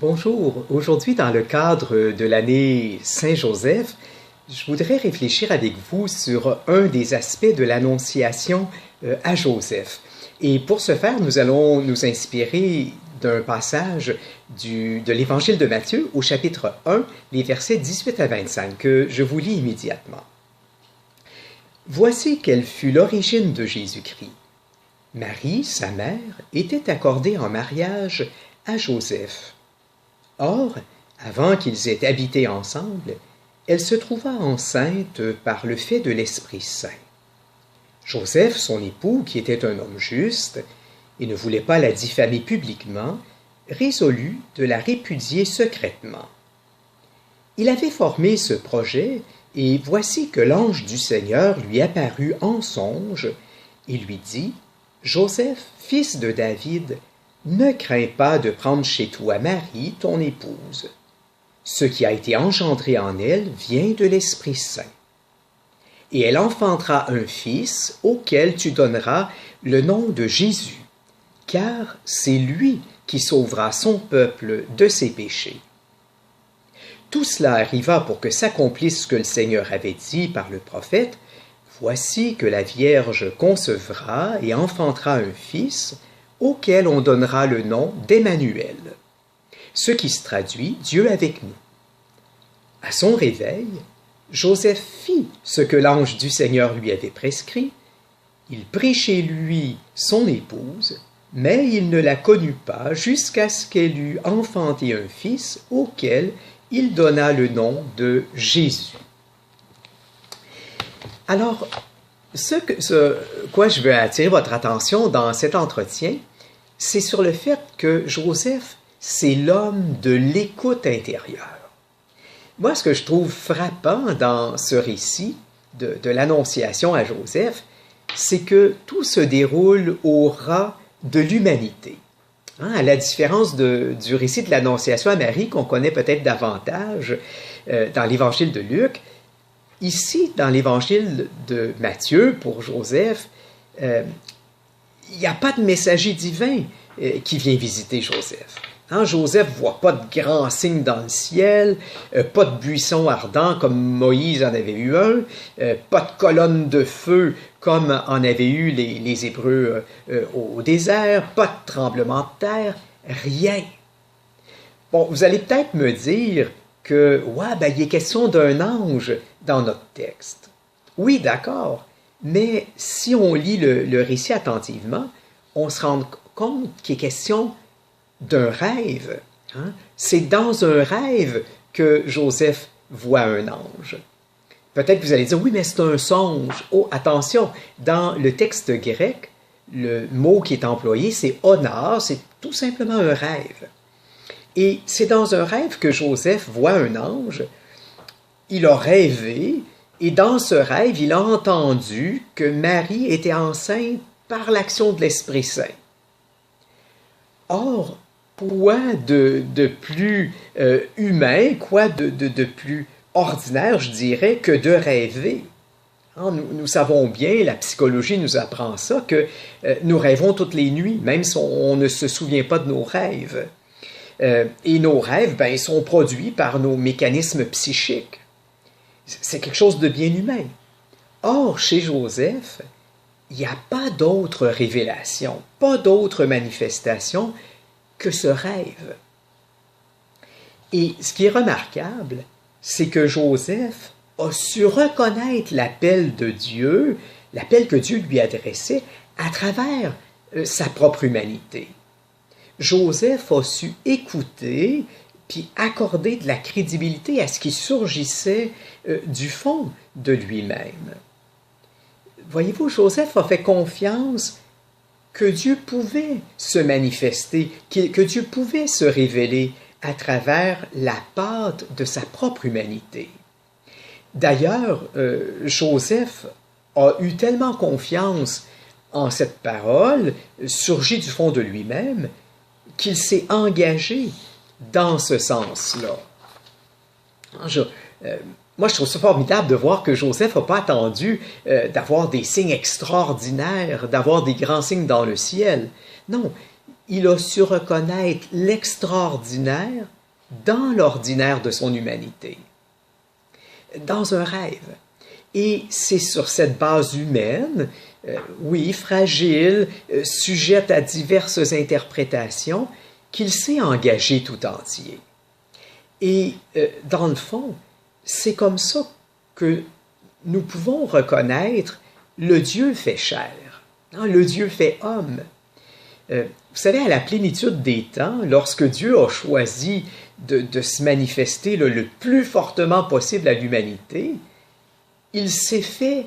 Bonjour, aujourd'hui dans le cadre de l'année Saint-Joseph, je voudrais réfléchir avec vous sur un des aspects de l'Annonciation à Joseph. Et pour ce faire, nous allons nous inspirer d'un passage de l'Évangile de Matthieu au chapitre 1, les versets 18 à 25, que je vous lis immédiatement. Voici quelle fut l'origine de Jésus-Christ. Marie, sa mère, était accordée en mariage à Joseph. Or, avant qu'ils aient habité ensemble, elle se trouva enceinte par le fait de l'Esprit Saint. Joseph, son époux, qui était un homme juste et ne voulait pas la diffamer publiquement, résolut de la répudier secrètement. Il avait formé ce projet, et voici que l'ange du Seigneur lui apparut en songe et lui dit « Joseph, fils de David, ne crains pas de prendre chez toi Marie, ton épouse. Ce qui a été engendré en elle vient de l'Esprit Saint. Et elle enfantera un fils auquel tu donneras le nom de Jésus, car c'est lui qui sauvera son peuple de ses péchés. » Tout cela arriva pour que s'accomplisse ce que le Seigneur avait dit par le prophète. Voici que la Vierge concevra et enfantera un fils, auquel on donnera le nom d'Emmanuel, ce qui se traduit Dieu avec nous. À son réveil, Joseph fit ce que l'ange du Seigneur lui avait prescrit. Il prit chez lui son épouse, mais il ne la connut pas jusqu'à ce qu'elle eût enfanté un fils auquel il donna le nom de Jésus. Alors, quoi je veux attirer votre attention dans cet entretien, c'est sur le fait que Joseph, c'est l'homme de l'écoute intérieure. Moi, ce que je trouve frappant dans ce récit de l'Annonciation à Joseph, c'est que tout se déroule au ras de l'humanité. À la différence du récit de l'Annonciation à Marie, qu'on connaît peut-être davantage dans l'Évangile de Luc, ici, dans l'Évangile de Matthieu, pour Joseph, il n'y a pas de messager divin qui vient visiter Joseph. Joseph ne voit pas de grands signes dans le ciel, pas de buisson ardent comme Moïse en avait eu un, pas de colonne de feu comme en avaient eu les Hébreux au désert, pas de tremblement de terre, rien. Bon, vous allez peut-être me dire que, il est question d'un ange dans notre texte. Oui, d'accord, mais si on lit le récit attentivement, on se rend compte qu'il est question d'un rêve. C'est dans un rêve que Joseph voit un ange. Peut-être que vous allez dire, oui, mais c'est un songe. Oh, attention, dans le texte grec, le mot qui est employé, c'est onar, c'est tout simplement un rêve. Et c'est dans un rêve que Joseph voit un ange. Il a rêvé, et dans ce rêve, il a entendu que Marie était enceinte par l'action de l'Esprit Saint. Or, quoi de plus humain, quoi de plus ordinaire, je dirais, que de rêver? Nous savons bien, la psychologie nous apprend ça, que nous rêvons toutes les nuits, même si on ne se souvient pas de nos rêves. Et nos rêves, sont produits par nos mécanismes psychiques. C'est quelque chose de bien humain. Or, chez Joseph, il n'y a pas d'autre révélation, pas d'autre manifestation que ce rêve. Et ce qui est remarquable, c'est que Joseph a su reconnaître l'appel de Dieu, l'appel que Dieu lui adressait à travers sa propre humanité. Joseph a su écouter puis accorder de la crédibilité à ce qui surgissait du fond de lui-même. Voyez-vous, Joseph a fait confiance que Dieu pouvait se manifester, que Dieu pouvait se révéler à travers la pâte de sa propre humanité. D'ailleurs, Joseph a eu tellement confiance en cette parole, surgie du fond de lui-même, qu'il s'est engagé dans ce sens-là. Moi, je trouve ça formidable de voir que Joseph n'a pas attendu d'avoir des signes extraordinaires, d'avoir des grands signes dans le ciel. Non, il a su reconnaître l'extraordinaire dans l'ordinaire de son humanité, dans un rêve. Et c'est sur cette base humaine, oui, fragile, sujette à diverses interprétations, qu'il s'est engagé tout entier. Et dans le fond, c'est comme ça que nous pouvons reconnaître le Dieu fait chair, hein, le Dieu fait homme. Vous savez, à la plénitude des temps, lorsque Dieu a choisi de se manifester le plus fortement possible à l'humanité, il s'est fait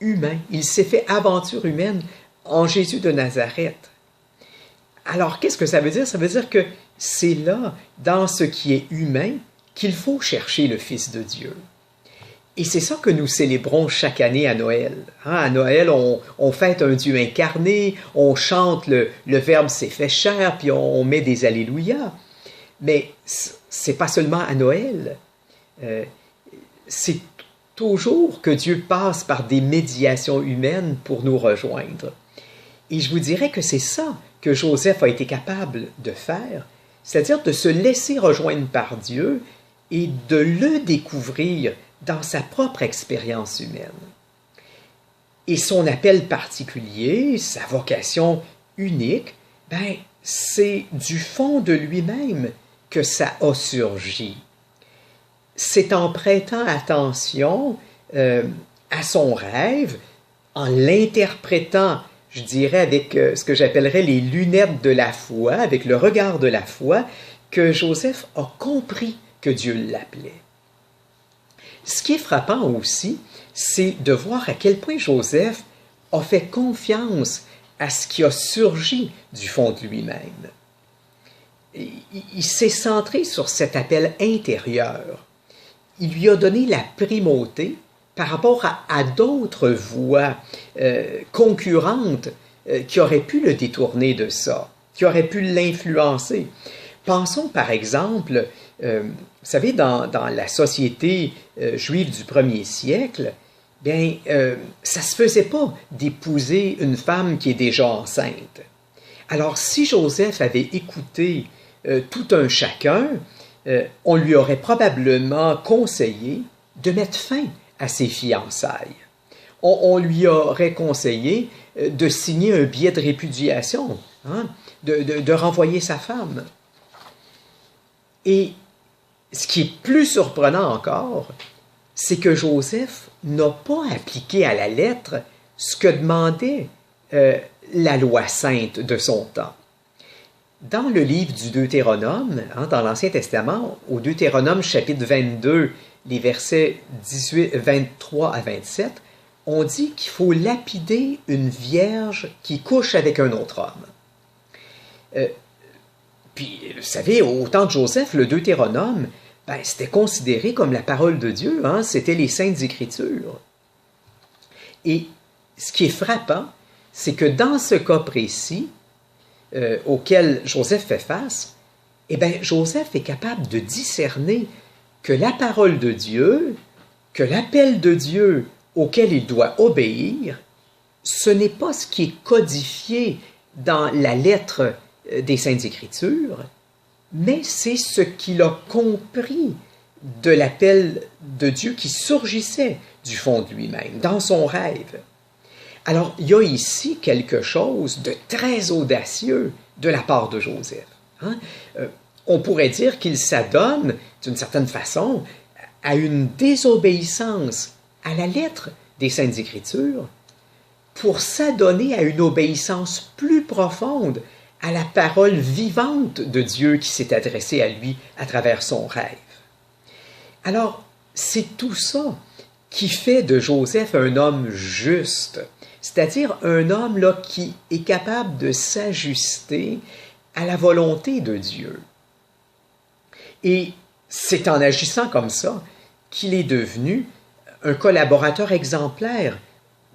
humain, il s'est fait aventure humaine en Jésus de Nazareth. Alors, qu'est-ce que ça veut dire? Ça veut dire que c'est là, dans ce qui est humain, qu'il faut chercher le Fils de Dieu. Et c'est ça que nous célébrons chaque année à Noël. Hein, à Noël, on fête un Dieu incarné, on chante le Verbe s'est fait chair, puis on met des Alléluia. Mais c'est pas seulement à Noël. C'est toujours que Dieu passe par des médiations humaines pour nous rejoindre. Et je vous dirais que c'est ça que Joseph a été capable de faire, c'est-à-dire de se laisser rejoindre par Dieu et de le découvrir dans sa propre expérience humaine. Et son appel particulier, sa vocation unique, ben, c'est du fond de lui-même que ça a surgi. C'est en prêtant attention à son rêve, en l'interprétant, je dirais, avec ce que j'appellerais les lunettes de la foi, avec le regard de la foi, que Joseph a compris que Dieu l'appelait. Ce qui est frappant aussi, c'est de voir à quel point Joseph a fait confiance à ce qui a surgi du fond de lui-même. Il s'est centré sur cet appel intérieur. Il lui a donné la primauté par rapport à d'autres voies concurrentes qui auraient pu le détourner de ça, qui auraient pu l'influencer. Pensons par exemple, vous savez, dans la société juive du premier siècle, bien, ça ne se faisait pas d'épouser une femme qui est déjà enceinte. Alors, si Joseph avait écouté tout un chacun, on lui aurait probablement conseillé de mettre fin à ses fiançailles. On lui aurait conseillé de signer un billet de répudiation, hein, de renvoyer sa femme. Et ce qui est plus surprenant encore, c'est que Joseph n'a pas appliqué à la lettre ce que demandait la loi sainte de son temps. Dans le livre du Deutéronome, hein, dans l'Ancien Testament, au Deutéronome chapitre 22, les versets 23 à 27, on dit qu'il faut lapider une vierge qui couche avec un autre homme. Puis, vous savez, au temps de Joseph, le Deutéronome, ben, c'était considéré comme la parole de Dieu, hein, c'était les Saintes Écritures. Et ce qui est frappant, c'est que dans ce cas précis, auquel Joseph fait face, eh bien, Joseph est capable de discerner que la parole de Dieu, que l'appel de Dieu auquel il doit obéir, ce n'est pas ce qui est codifié dans la lettre des Saintes Écritures, mais c'est ce qu'il a compris de l'appel de Dieu qui surgissait du fond de lui-même, dans son rêve. Alors, il y a ici quelque chose de très audacieux de la part de Joseph. Hein? On pourrait dire qu'il s'adonne, d'une certaine façon, à une désobéissance à la lettre des Saintes Écritures pour s'adonner à une obéissance plus profonde à la parole vivante de Dieu qui s'est adressée à lui à travers son rêve. Alors, c'est tout ça qui fait de Joseph un homme juste, c'est-à-dire un homme là, qui est capable de s'ajuster à la volonté de Dieu. Et c'est en agissant comme ça qu'il est devenu un collaborateur exemplaire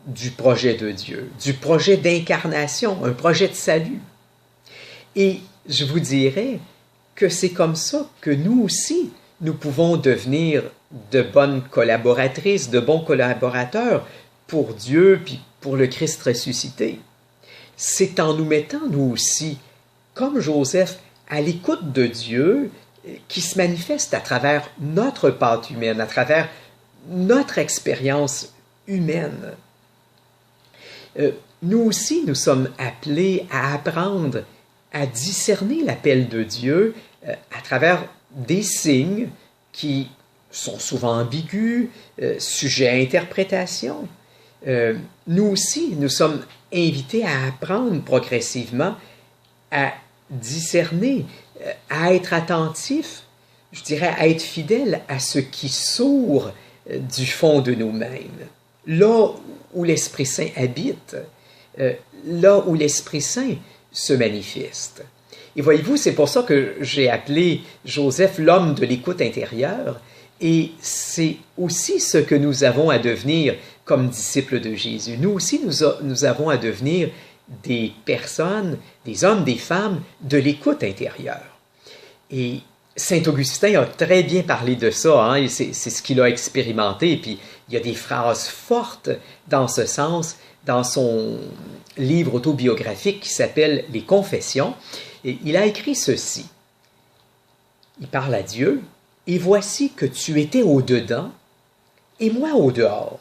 du projet de Dieu, du projet d'incarnation, un projet de salut. Et je vous dirais que c'est comme ça que nous aussi, nous pouvons devenir de bonnes collaboratrices, de bons collaborateurs pour Dieu puis pour le Christ ressuscité. C'est en nous mettant, nous aussi, comme Joseph, à l'écoute de Dieu, qui se manifeste à travers notre pâte humaine, à travers notre expérience humaine. Nous aussi, nous sommes appelés à apprendre à discerner l'appel de Dieu à travers des signes qui sont souvent ambigus, sujets à interprétation. Nous aussi, nous sommes invités à apprendre progressivement à discerner, à être attentifs, je dirais à être fidèles à ce qui sourd du fond de nous-mêmes. Là où l'Esprit Saint habite, là où l'Esprit Saint se manifeste. Et voyez-vous, c'est pour ça que j'ai appelé Joseph l'homme de l'écoute intérieure, et c'est aussi ce que nous avons à devenir comme disciples de Jésus. Nous aussi, nous avons à devenir des personnes, des hommes, des femmes de l'écoute intérieure. Et Saint Augustin a très bien parlé de ça, hein, c'est ce qu'il a expérimenté, et puis il y a des phrases fortes dans ce sens, dans son livre autobiographique qui s'appelle « Les Confessions », et il a écrit ceci. Il parle à Dieu, « Et voici que tu étais au-dedans, et moi au-dehors.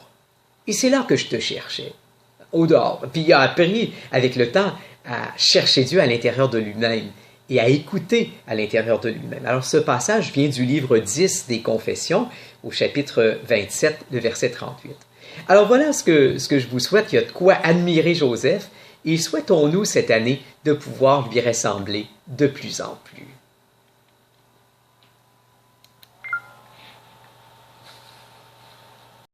Et c'est là que je te cherchais, au-dehors. » Puis il a appris, avec le temps, à chercher Dieu à l'intérieur de lui-même et à écouter à l'intérieur de lui-même. Alors ce passage vient du livre 10 des Confessions, au chapitre 27, le verset 38. Alors voilà ce que je vous souhaite. Il y a de quoi admirer Joseph, et souhaitons-nous cette année de pouvoir lui ressembler de plus en plus.